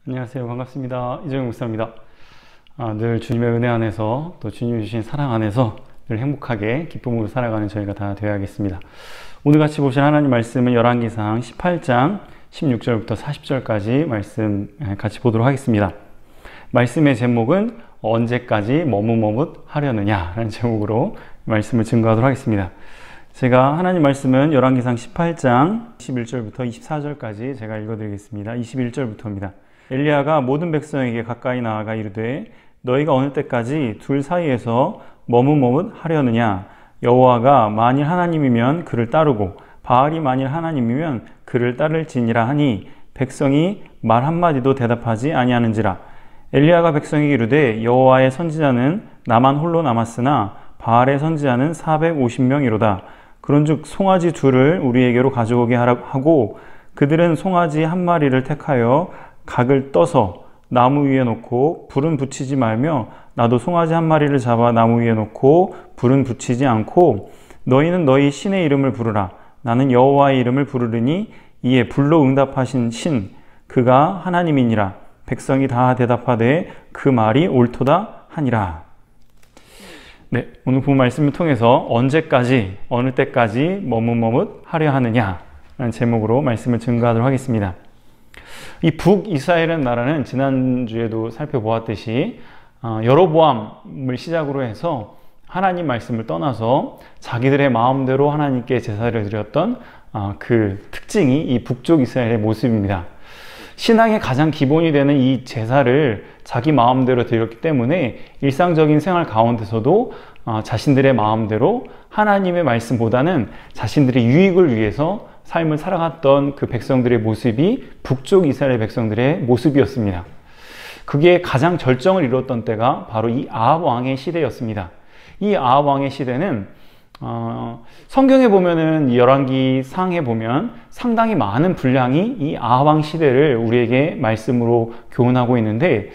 안녕하세요. 반갑습니다. 이정용 목사입니다. 늘 주님의 은혜 안에서 또 주님이 주신 사랑 안에서 늘 행복하게 기쁨으로 살아가는 저희가 다 되어야겠습니다. 오늘 같이 보실 하나님 말씀은 열왕기상 18장 16절부터 40절까지 말씀 같이 보도록 하겠습니다. 말씀의 제목은 언제까지 머뭇머뭇하려느냐 라는 제목으로 말씀을 증거하도록 하겠습니다. 제가 하나님 말씀은 열왕기상 18장 11절부터 24절까지 제가 읽어드리겠습니다. 21절부터입니다. 엘리야가 모든 백성에게 가까이 나아가 이르되 너희가 어느 때까지 둘 사이에서 머뭇머뭇하려느냐. 여호와가 만일 하나님이면 그를 따르고 바알이 만일 하나님이면 그를 따를지니라 하니 백성이 말 한마디도 대답하지 아니하는지라. 엘리야가 백성에게 이르되 여호와의 선지자는 나만 홀로 남았으나 바알의 선지자는 450명이로다. 그런즉 송아지 둘을 우리에게로 가져오게 하고 그들은 송아지 한 마리를 택하여 각을 떠서 나무 위에 놓고 불은 붙이지 말며 나도 송아지 한 마리를 잡아 나무 위에 놓고 불은 붙이지 않고 너희는 너희 신의 이름을 부르라. 나는 여호와의 이름을 부르리니 이에 불로 응답하신 신 그가 하나님이니라. 백성이 다 대답하되 그 말이 옳도다 하니라. 네, 오늘 본 말씀을 통해서 언제까지 어느 때까지 머뭇머뭇하려 하느냐 라는 제목으로 말씀을 증거하도록 하겠습니다. 이 북이스라엘이라는 나라는 지난주에도 살펴보았듯이 여로보암을 시작으로 해서 하나님 말씀을 떠나서 자기들의 마음대로 하나님께 제사를 드렸던 그 특징이 이 북쪽 이스라엘의 모습입니다. 신앙의 가장 기본이 되는 이 제사를 자기 마음대로 드렸기 때문에 일상적인 생활 가운데서도 자신들의 마음대로 하나님의 말씀보다는 자신들의 유익을 위해서 삶을 살아갔던 그 백성들의 모습이 북쪽 이스라엘 백성들의 모습이었습니다. 그게 가장 절정을 이뤘던 때가 바로 이 아합 왕의 시대였습니다. 이 아합 왕의 시대는 성경에 보면은 열왕기상에 보면 상당히 많은 분량이 이 아합 왕 시대를 우리에게 말씀으로 교훈하고 있는데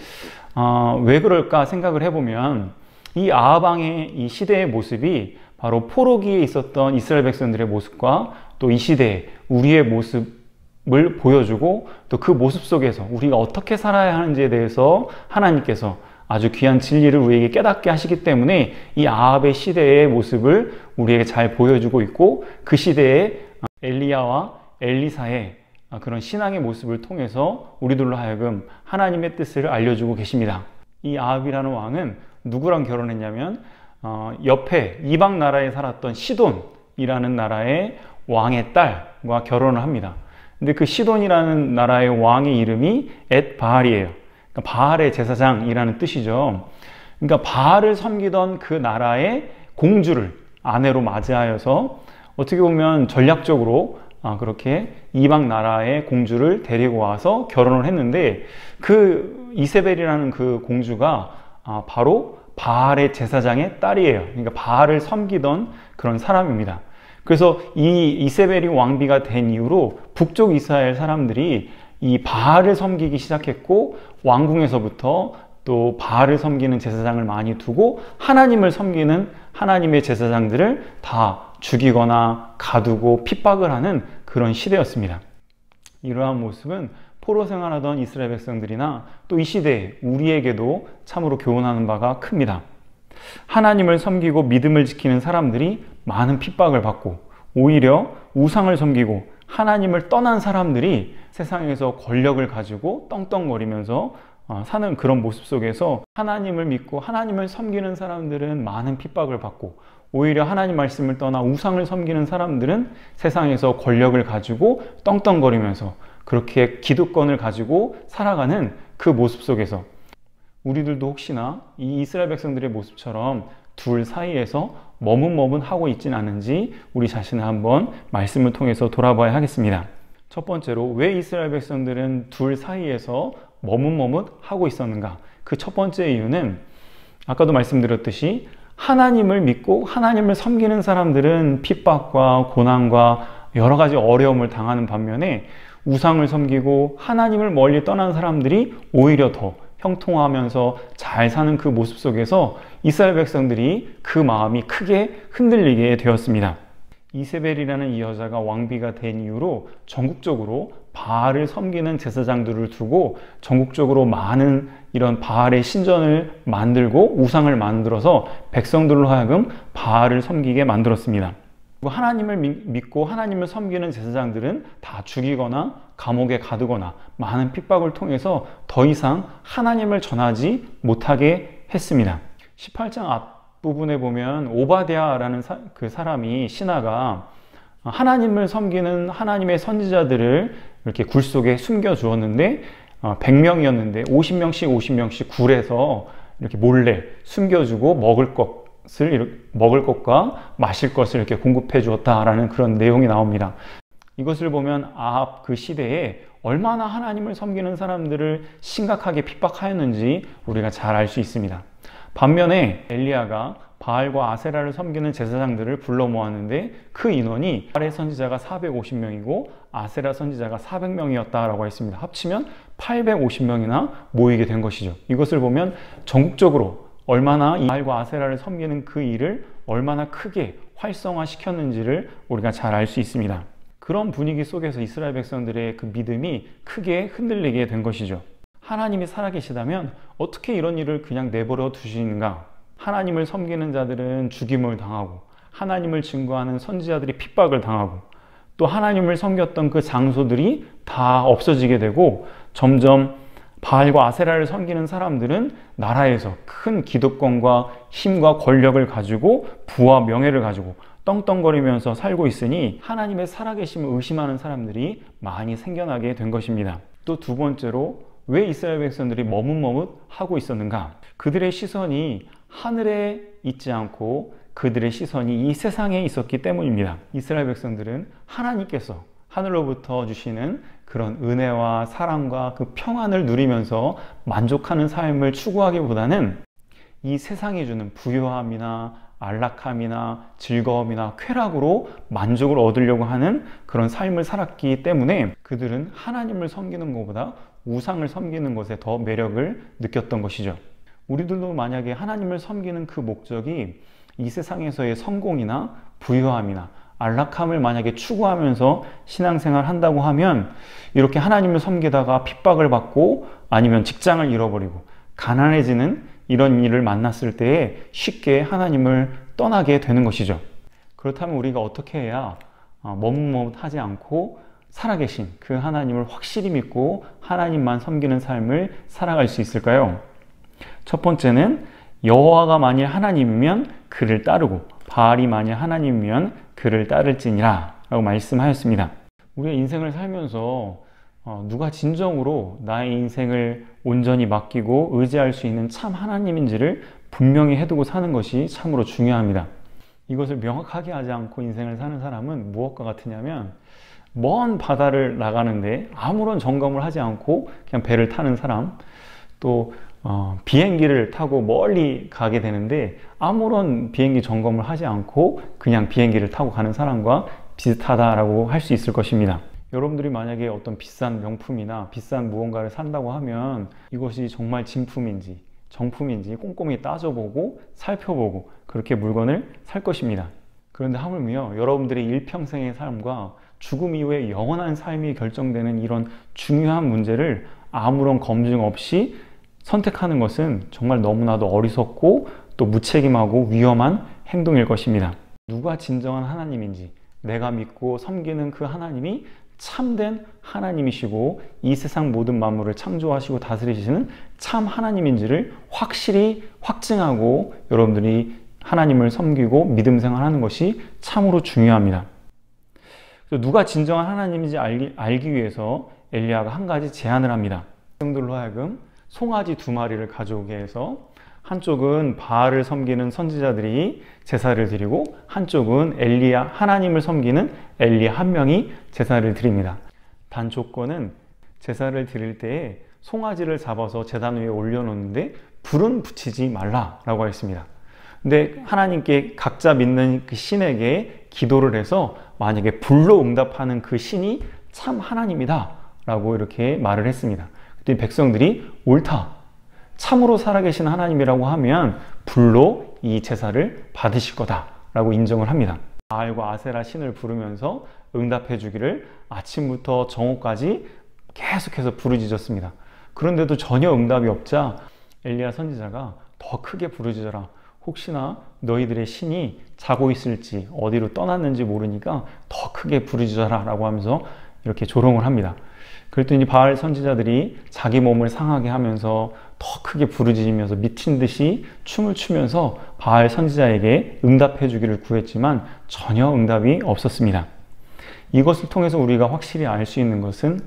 왜 그럴까 생각을 해보면 이 아합 왕의 이 시대의 모습이 바로 포로기에 있었던 이스라엘 백성들의 모습과 또 이 시대에 우리의 모습을 보여주고 또 그 모습 속에서 우리가 어떻게 살아야 하는지에 대해서 하나님께서 아주 귀한 진리를 우리에게 깨닫게 하시기 때문에 이 아합의 시대의 모습을 우리에게 잘 보여주고 있고 그 시대에 엘리야와 엘리사의 그런 신앙의 모습을 통해서 우리들로 하여금 하나님의 뜻을 알려주고 계십니다. 이 아합이라는 왕은 누구랑 결혼했냐면 옆에 이방 나라에 살았던 시돈이라는 나라의 왕의 딸과 결혼을 합니다. 근데 그 시돈이라는 나라의 왕의 이름이 엣바알이에요. 그러니까 바알의 제사장이라는 뜻이죠. 그러니까 바알을 섬기던 그 나라의 공주를 아내로 맞이하여서 어떻게 보면 전략적으로 그렇게 이방 나라의 공주를 데리고 와서 결혼을 했는데 그 이세벨이라는 그 공주가 바로 바알의 제사장의 딸이에요. 그러니까 바알을 섬기던 그런 사람입니다. 그래서 이 이세벨이 왕비가 된 이후로 북쪽 이스라엘 사람들이 이 바알을 섬기기 시작했고 왕궁에서부터 또 바알을 섬기는 제사장을 많이 두고 하나님을 섬기는 하나님의 제사장들을 다 죽이거나 가두고 핍박을 하는 그런 시대였습니다. 이러한 모습은 포로 생활하던 이스라엘 백성들이나 또 이 시대에 우리에게도 참으로 교훈하는 바가 큽니다. 하나님을 섬기고 믿음을 지키는 사람들이 많은 핍박을 받고 오히려 우상을 섬기고 하나님을 떠난 사람들이 세상에서 권력을 가지고 떵떵거리면서 사는 그런 모습 속에서 하나님을 믿고 하나님을 섬기는 사람들은 많은 핍박을 받고 오히려 하나님 말씀을 떠나 우상을 섬기는 사람들은 세상에서 권력을 가지고 떵떵거리면서 그렇게 기득권을 가지고 살아가는 그 모습 속에서 우리들도 혹시나 이 이스라엘 백성들의 모습처럼 둘 사이에서 머뭇머뭇하고 있지는 않은지 우리 자신을 한번 말씀을 통해서 돌아봐야 하겠습니다. 첫 번째로 왜 이스라엘 백성들은 둘 사이에서 머뭇머뭇하고 있었는가? 그 첫 번째 이유는 아까도 말씀드렸듯이 하나님을 믿고 하나님을 섬기는 사람들은 핍박과 고난과 여러 가지 어려움을 당하는 반면에 우상을 섬기고 하나님을 멀리 떠난 사람들이 오히려 더 형통하면서 잘 사는 그 모습 속에서 이스라엘 백성들이 그 마음이 크게 흔들리게 되었습니다. 이세벨이라는 이 여자가 왕비가 된 이후로 전국적으로 바알을 섬기는 제사장들을 두고 전국적으로 많은 이런 바알의 신전을 만들고 우상을 만들어서 백성들로 하여금 바알을 섬기게 만들었습니다. 하나님을 믿고 하나님을 섬기는 제사장들은 다 죽이거나 감옥에 가두거나 많은 핍박을 통해서 더 이상 하나님을 전하지 못하게 했습니다. 18장 앞부분에 보면 오바댜라는 그 사람이 신하가 하나님을 섬기는 하나님의 선지자들을 이렇게 굴 속에 숨겨 주었는데 100명이었는데 50명씩 굴에서 이렇게 몰래 숨겨주고 먹을 것과 마실 것을 이렇게 공급해 주었다라는 그런 내용이 나옵니다. 이것을 보면 아합 그 시대에 얼마나 하나님을 섬기는 사람들을 심각하게 핍박하였는지 우리가 잘 알 수 있습니다. 반면에 엘리야가 바알과 아세라를 섬기는 제사장들을 불러 모았는데 그 인원이 바알의 선지자가 450명이고 아세라 선지자가 400명이었다라고 했습니다. 합치면 850명이나 모이게 된 것이죠. 이것을 보면 전국적으로 얼마나 이 바알과 아세라를 섬기는 그 일을 얼마나 크게 활성화시켰는지를 우리가 잘 알 수 있습니다. 그런 분위기 속에서 이스라엘 백성들의 그 믿음이 크게 흔들리게 된 것이죠. 하나님이 살아계시다면 어떻게 이런 일을 그냥 내버려 두시는가? 하나님을 섬기는 자들은 죽임을 당하고 하나님을 증거하는 선지자들이 핍박을 당하고 또 하나님을 섬겼던 그 장소들이 다 없어지게 되고 점점 바알과 아세라를 섬기는 사람들은 나라에서 큰 기득권과 힘과 권력을 가지고 부와 명예를 가지고 떵떵거리면서 살고 있으니 하나님의 살아계심을 의심하는 사람들이 많이 생겨나게 된 것입니다. 또 두 번째로 왜 이스라엘 백성들이 머뭇머뭇하고 있었는가? 그들의 시선이 하늘에 있지 않고 그들의 시선이 이 세상에 있었기 때문입니다. 이스라엘 백성들은 하나님께서 하늘로부터 주시는 그런 은혜와 사랑과 그 평안을 누리면서 만족하는 삶을 추구하기보다는 이 세상이 주는 부유함이나 안락함이나 즐거움이나 쾌락으로 만족을 얻으려고 하는 그런 삶을 살았기 때문에 그들은 하나님을 섬기는 것보다 우상을 섬기는 것에 더 매력을 느꼈던 것이죠. 우리들도 만약에 하나님을 섬기는 그 목적이 이 세상에서의 성공이나 부유함이나 안락함을 만약에 추구하면서 신앙생활을 한다고 하면 이렇게 하나님을 섬기다가 핍박을 받고 아니면 직장을 잃어버리고 가난해지는 이런 일을 만났을 때에 쉽게 하나님을 떠나게 되는 것이죠. 그렇다면 우리가 어떻게 해야 머뭇머뭇하지 않고 살아계신 그 하나님을 확실히 믿고 하나님만 섬기는 삶을 살아갈 수 있을까요? 첫 번째는 여호와가 만일 하나님이면 그를 따르고 바알이 만일 하나님이면 그를 따를지니라 라고 말씀하였습니다. 우리의 인생을 살면서 누가 진정으로 나의 인생을 온전히 맡기고 의지할 수 있는 참 하나님인지를 분명히 해두고 사는 것이 참으로 중요합니다. 이것을 명확하게 하지 않고 인생을 사는 사람은 무엇과 같으냐면 먼 바다를 나가는데 아무런 점검을 하지 않고 그냥 배를 타는 사람, 또 비행기를 타고 멀리 가게 되는데 아무런 비행기 점검을 하지 않고 그냥 비행기를 타고 가는 사람과 비슷하다라고 할 수 있을 것입니다. 여러분들이 만약에 어떤 비싼 명품이나 비싼 무언가를 산다고 하면 이것이 정말 진품인지 정품인지 꼼꼼히 따져보고 살펴보고 그렇게 물건을 살 것입니다. 그런데 하물며 여러분들의 일평생의 삶과 죽음 이후에 영원한 삶이 결정되는 이런 중요한 문제를 아무런 검증 없이 선택하는 것은 정말 너무나도 어리석고 또 무책임하고 위험한 행동일 것입니다. 누가 진정한 하나님인지 내가 믿고 섬기는 그 하나님이 참된 하나님이시고 이 세상 모든 만물을 창조하시고 다스리시는 참 하나님인지를 확실히 확증하고 여러분들이 하나님을 섬기고 믿음 생활하는 것이 참으로 중요합니다. 누가 진정한 하나님인지 알기 위해서 엘리야가 한 가지 제안을 합니다. 백성들로 하여금 송아지 2마리를 가져오게 해서 한쪽은 바알을 섬기는 선지자들이 제사를 드리고 한쪽은 엘리야 하나님을 섬기는 엘리야 한 명이 제사를 드립니다. 단 조건은 제사를 드릴 때에 송아지를 잡아서 제단 위에 올려놓는데 불은 붙이지 말라라고 했습니다. 근데 하나님께 각자 믿는 그 신에게 기도를 해서 만약에 불로 응답하는 그 신이 참 하나님이다 라고 이렇게 말을 했습니다. 그때 백성들이 옳다, 참으로 살아계신 하나님이라고 하면 불로 이 제사를 받으실 거다 라고 인정을 합니다. 바알과 아세라 신을 부르면서 응답해 주기를 아침부터 정오까지 계속해서 부르짖었습니다. 그런데도 전혀 응답이 없자 엘리야 선지자가 더 크게 부르짖어라. 혹시나 너희들의 신이 자고 있을지 어디로 떠났는지 모르니까 더 크게 부르짖어라 라고 하면서 이렇게 조롱을 합니다. 그랬더니 바알 선지자들이 자기 몸을 상하게 하면서 더 크게 부르짖으면서 미친 듯이 춤을 추면서 바알 선지자에게 응답해 주기를 구했지만 전혀 응답이 없었습니다. 이것을 통해서 우리가 확실히 알 수 있는 것은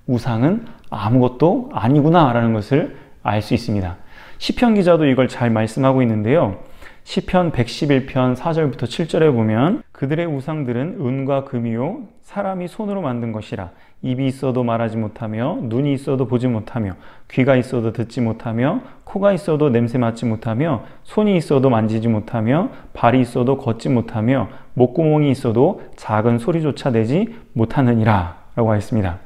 우상은 아무것도 아니구나 라는 것을 알 수 있습니다. 시편 기자도 이걸 잘 말씀하고 있는데요. 시편 111편 4절부터 7절에 보면 그들의 우상들은 은과 금이요 사람이 손으로 만든 것이라. 입이 있어도 말하지 못하며 눈이 있어도 보지 못하며 귀가 있어도 듣지 못하며 코가 있어도 냄새 맡지 못하며 손이 있어도 만지지 못하며 발이 있어도 걷지 못하며 목구멍이 있어도 작은 소리조차 내지 못하느니라 라고 하였습니다.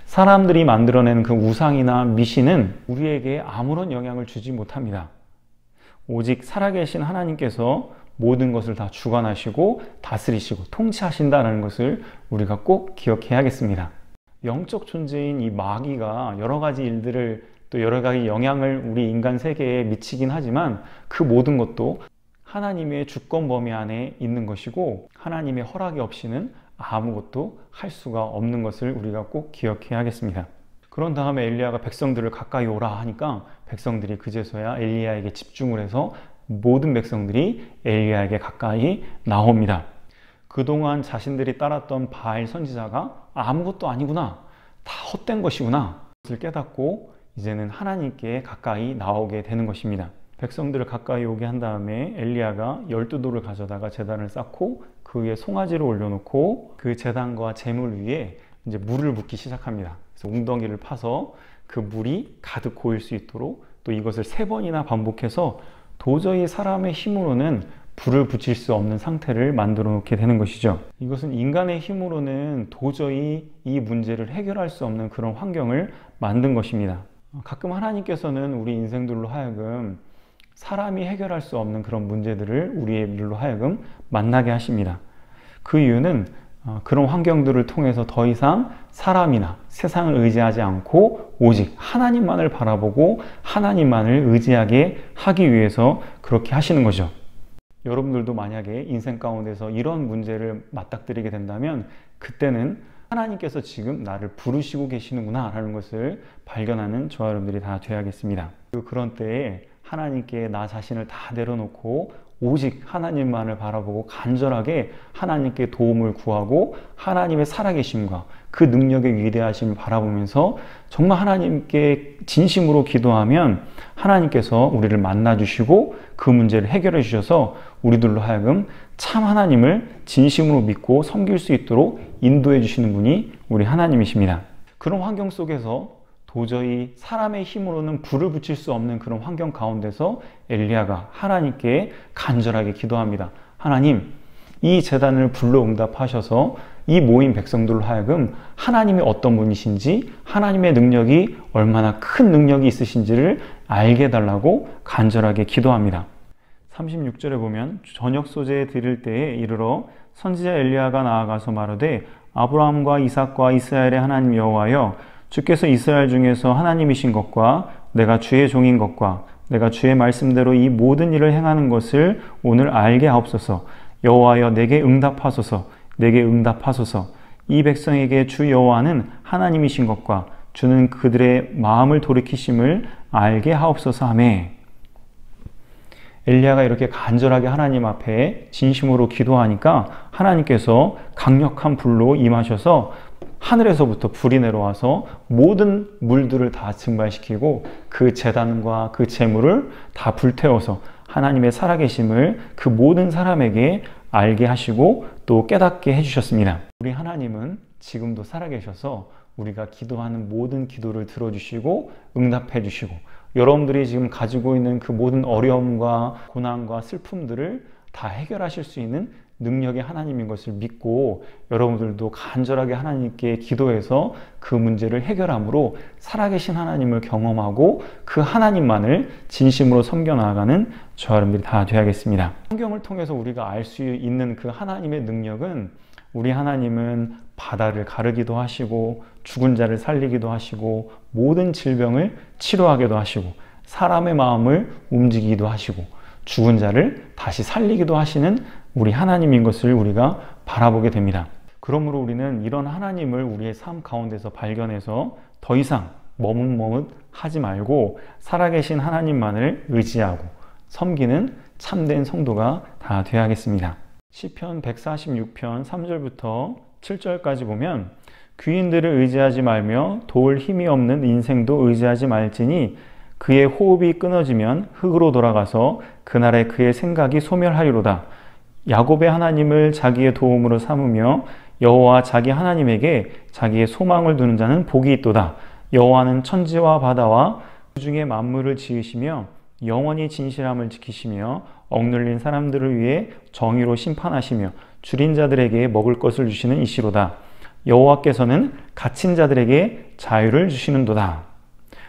사람들이 만들어낸 그 우상이나 미신은 우리에게 아무런 영향을 주지 못합니다. 오직 살아계신 하나님께서 모든 것을 다 주관하시고 다스리시고 통치하신다는 것을 우리가 꼭 기억해야겠습니다. 영적 존재인 이 마귀가 여러 가지 일들을 또 여러 가지 영향을 우리 인간 세계에 미치긴 하지만 그 모든 것도 하나님의 주권 범위 안에 있는 것이고 하나님의 허락이 없이는 아무것도 할 수가 없는 것을 우리가 꼭 기억해야겠습니다. 그런 다음에 엘리야가 백성들을 가까이 오라 하니까 백성들이 그제서야 엘리야에게 집중을 해서 모든 백성들이 엘리야에게 가까이 나옵니다. 그동안 자신들이 따랐던 바알 선지자가 아무것도 아니구나, 다 헛된 것이구나 그것을 깨닫고 이제는 하나님께 가까이 나오게 되는 것입니다. 백성들을 가까이 오게 한 다음에 엘리야가 12돌을 가져다가 제단을 쌓고 그 위에 송아지를 올려놓고 그 제단과 제물 위에 이제 물을 붓기 시작합니다. 그래서 웅덩이를 파서 그 물이 가득 고일 수 있도록 또 이것을 3번이나 반복해서 도저히 사람의 힘으로는 불을 붙일 수 없는 상태를 만들어 놓게 되는 것이죠. 이것은 인간의 힘으로는 도저히 이 문제를 해결할 수 없는 그런 환경을 만든 것입니다. 가끔 하나님께서는 우리 인생들로 하여금 사람이 해결할 수 없는 그런 문제들을 우리들로 하여금 만나게 하십니다. 그 이유는 그런 환경들을 통해서 더 이상 사람이나 세상을 의지하지 않고 오직 하나님만을 바라보고 하나님만을 의지하게 하기 위해서 그렇게 하시는 거죠. 여러분들도 만약에 인생 가운데서 이런 문제를 맞닥뜨리게 된다면 그때는 하나님께서 지금 나를 부르시고 계시는구나 라는 것을 발견하는 저와 여러분들이 다 되어야겠습니다. 그런 때에 하나님께 나 자신을 다 내려놓고 오직 하나님만을 바라보고 간절하게 하나님께 도움을 구하고 하나님의 살아계심과 그 능력의 위대하심을 바라보면서 정말 하나님께 진심으로 기도하면 하나님께서 우리를 만나주시고 그 문제를 해결해 주셔서 우리들로 하여금 참 하나님을 진심으로 믿고 섬길 수 있도록 인도해 주시는 분이 우리 하나님이십니다. 그런 환경 속에서 도저히 사람의 힘으로는 불을 붙일 수 없는 그런 환경 가운데서 엘리야가 하나님께 간절하게 기도합니다. 하나님, 이 제단을 불로 응답하셔서 이 모인 백성들로 하여금 하나님이 어떤 분이신지 하나님의 능력이 얼마나 큰 능력이 있으신지를 알게 해달라고 간절하게 기도합니다. 36절에 보면 저녁 소재에 드릴 때에 이르러 선지자 엘리야가 나아가서 말하되 아브라함과 이삭과 이스라엘의 하나님 여호와여 주께서 이스라엘 중에서 하나님이신 것과 내가 주의 종인 것과 내가 주의 말씀대로 이 모든 일을 행하는 것을 오늘 알게 하옵소서. 여호와여 내게 응답하소서. 내게 응답하소서. 이 백성에게 주 여호와는 하나님이신 것과 주는 그들의 마음을 돌이키심을 알게 하옵소서 하며 엘리야가 이렇게 간절하게 하나님 앞에 진심으로 기도하니까 하나님께서 강력한 불로 임하셔서 하늘에서부터 불이 내려와서 모든 물들을 다 증발시키고 그 제단과 그 제물을 다 불태워서 하나님의 살아계심을 그 모든 사람에게 알게 하시고 또 깨닫게 해주셨습니다. 우리 하나님은 지금도 살아계셔서 우리가 기도하는 모든 기도를 들어주시고 응답해 주시고 여러분들이 지금 가지고 있는 그 모든 어려움과 고난과 슬픔들을 다 해결하실 수 있는 능력의 하나님인 것을 믿고 여러분들도 간절하게 하나님께 기도해서 그 문제를 해결함으로 살아계신 하나님을 경험하고 그 하나님만을 진심으로 섬겨 나아가는 저와 여러분들이 다 되어야겠습니다. 성경을 통해서 우리가 알 수 있는 그 하나님의 능력은 우리 하나님은 바다를 가르기도 하시고 죽은 자를 살리기도 하시고 모든 질병을 치료하기도 하시고 사람의 마음을 움직이기도 하시고 죽은 자를 다시 살리기도 하시는 우리 하나님인 것을 우리가 바라보게 됩니다. 그러므로 우리는 이런 하나님을 우리의 삶 가운데서 발견해서 더 이상 머뭇머뭇하지 말고 살아계신 하나님만을 의지하고 섬기는 참된 성도가 다 되어야겠습니다. 시편 146편 3절부터 7절까지 보면 귀인들을 의지하지 말며 도울 힘이 없는 인생도 의지하지 말지니 그의 호흡이 끊어지면 흙으로 돌아가서 그날에 그의 생각이 소멸하리로다. 야곱의 하나님을 자기의 도움으로 삼으며 여호와 자기 하나님에게 자기의 소망을 두는 자는 복이 있도다. 여호와는 천지와 바다와 그 중에 만물을 지으시며 영원히 진실함을 지키시며 억눌린 사람들을 위해 정의로 심판하시며 줄인 자들에게 먹을 것을 주시는 이시로다. 여호와께서는 갇힌 자들에게 자유를 주시는도다.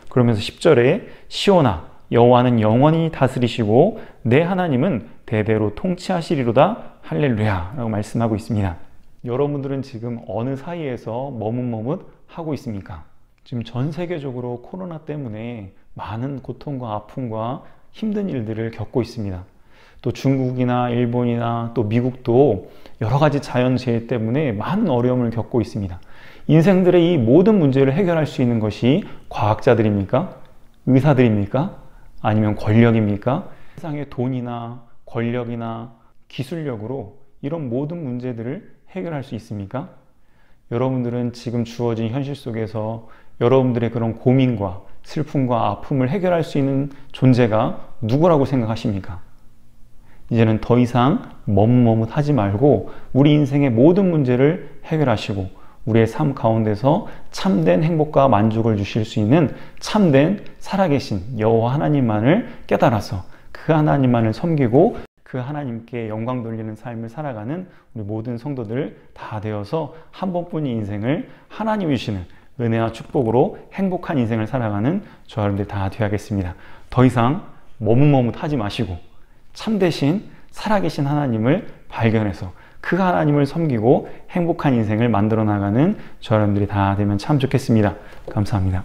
그러면서 10절에 시온아 여호와는 영원히 다스리시고 내 하나님은 대대로 통치하시리로다. 할렐루야 라고 말씀하고 있습니다. 여러분들은 지금 어느 사이에서 머뭇머뭇하고 있습니까? 지금 전 세계적으로 코로나 때문에 많은 고통과 아픔과 힘든 일들을 겪고 있습니다. 또 중국이나 일본이나 또 미국도 여러 가지 자연재해 때문에 많은 어려움을 겪고 있습니다. 인생들의 이 모든 문제를 해결할 수 있는 것이 과학자들입니까? 의사들입니까? 아니면 권력입니까? 세상의 돈이나 권력이나 기술력으로 이런 모든 문제들을 해결할 수 있습니까? 여러분들은 지금 주어진 현실 속에서 여러분들의 그런 고민과 슬픔과 아픔을 해결할 수 있는 존재가 누구라고 생각하십니까? 이제는 더 이상 머뭇머뭇하지 말고 우리 인생의 모든 문제를 해결하시고 우리의 삶 가운데서 참된 행복과 만족을 주실 수 있는 참된 살아계신 여호와 하나님만을 깨달아서 그 하나님만을 섬기고 그 하나님께 영광 돌리는 삶을 살아가는 우리 모든 성도들 다 되어서 한 번뿐인 인생을 하나님이 주시는 은혜와 축복으로 행복한 인생을 살아가는 저 여러분들 다 되어야겠습니다. 더 이상 머뭇머뭇하지 마시고 참되신 살아계신 하나님을 발견해서 그 하나님을 섬기고 행복한 인생을 만들어 나가는 저 여러분들이 다 되면 참 좋겠습니다. 감사합니다.